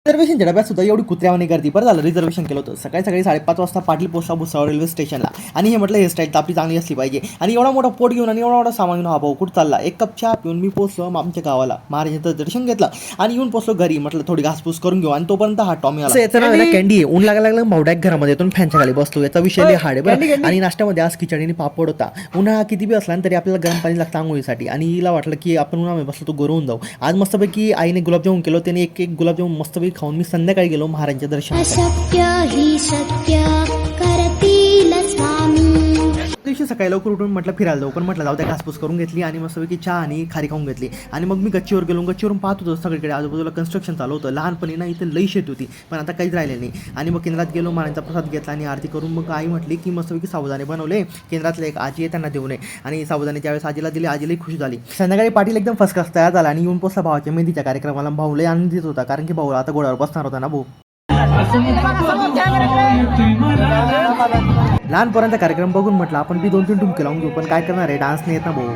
रिझर्वेशनच्या डब्यात सुद्धा एवढी कुत्र्यावानी गर्दी. बरं झालं रिझर्वेशन केलं होतं. सकाळी 5:30 वाजता पाटील पोस्टा भुसावळ रेल्वे स्टेशनला. आणि हे म्हटलं हेअरस्टाईल तर आपली चांगली असली पाहिजे. आणि एवढा मोठा पोट घेऊन आणि एवढा मोठा सामान घेऊन हा भाऊ कुठं चालला. एक कप चहा पिऊन मी पोचलो आमच्या गावाला. महाराजांचं दर्शन घेतलं आणि येऊन पोचलो घरी. म्हटलं थोडी घासपूस करून घेऊ आणि तोपर्यंत हा टॉमी आला. याचं नाव आहे कॅन्डी आहे. ऊन लागला भावड्या घरामध्ये येऊन फॅनच्या खाली बसलो. याचा विषय लय हाड आहे बरं. आणि नाश्त्यामध्ये आज खिचडी आणि पापड होता. उन्हाळा किती बी असला तरी आपल्याला गरम पाणी लागतं आंघोळीसाठी. आणि हिला वाटलं की आपण उन्हामध्ये बसलो तो गोरवून जाऊ. आज मस्तपैकी आईने गुलाबजामुन केलं. त्याने एक गुलाबजामुन मस्तपैकी खाऊन मी संध्याकाळी गेलो महाराजांच्या दर्शन. अशक्य हि शक्य करतील स्वामी. दिवशी सकाळी लवकर उठून म्हटलं फिरायला जाऊ. पण म्हटलं जाऊ त्या घासपूस करून घेतली आणि मस्तपैकी चहा आणि खारी खाऊन घेतली. आणि मग मी गच्चीवर गेलो. गच्चीवरून पाहत होतो सगळीकडे आजूबाजूला कन्स्ट्रक्शन चालू होतं. लहानपणी ना इथे लई शेत होती पण आता काहीच राहिले नाही. आणि मग केंद्रात गेलो. महाराजांचा प्रसाद घेतला आणि आरती करून मग आई म्हटली की मस्तपैकी साबुदाणे बनवले. केंद्रातले एक आजी आहे त्यांना देऊ नये. आणि साबुदाणे त्यावेळेस आजीला दिले. आजीलाही खुशी झाली. संध्याकाळी पाटील एकदम फर्स्ट क्लास तयार झाला आणि येऊन पोचला भावाच्या मेहंदीच्या कार्यक्रमाला. भाऊ लई आनंदित होता कारण की भाऊ आता घोड्यावर बसणार होता ना भाऊ. लहानपर्यंत कार्यक्रम बघून म्हटलं आपण बी 2-3 ठुमके लावून घेऊ. पण काय करणार आहे डान्स नाही येत ना भाऊ.